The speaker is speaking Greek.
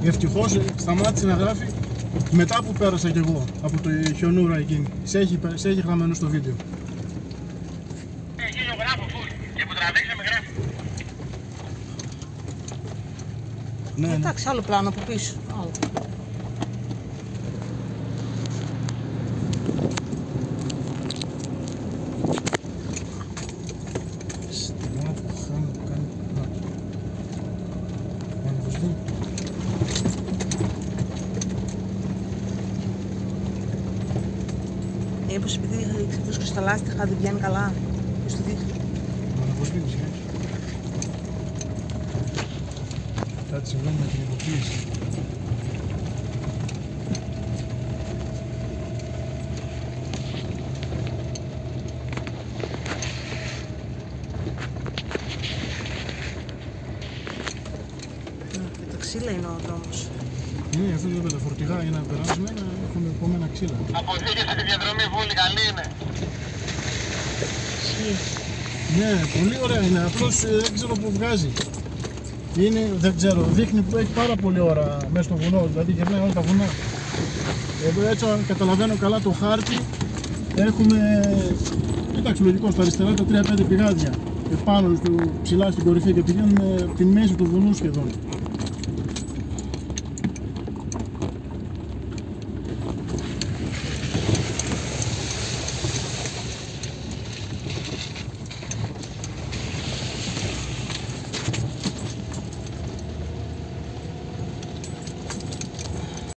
Ευτυχώς σταμάτησε να γράφει μετά που πέρασα κι εγώ από το χιονούρα εκείνη. Σε έχει γραμμένο στο βίντεο. Εκεί γράφω φουλ και που τραβήξαμε γράφει. Ναι, Εντάξει, άλλο πλάνο από πίσω. Άλλο. Μήπως επειδή ξεφούσκωσε στα λάστιχα δεν βγαίνει καλά. Ποιος το δείχνει. Αναβοσβήνεις, κάτι συμβαίνει με την υποποίηση. Και τα ξύλα είναι ο δρόμος. Ναι, αυτό δεν τα φορτηγά για να περάσουμε, έχουμε επόμενα ξύλα. Αποθήκες στη διαδρομή βούλη, καλή είναι. Ναι, πολύ ωραία είναι, απλώς δεν ξέρω που βγάζει. Είναι, δεν ξέρω, δείχνει που έχει πάρα πολλή ώρα μέσα στο βουνό, δηλαδή γυρνάει όλα τα βουνά. Εδώ έτσι, αν καταλαβαίνω καλά το χάρτη, έχουμε, εντάξει λογικό, στα αριστερά τα 3-5 πηγάδια. Και πάνω ψηλά στην κορυφή και πηγαίνουμε από τη μέση του βουνού σχεδόν.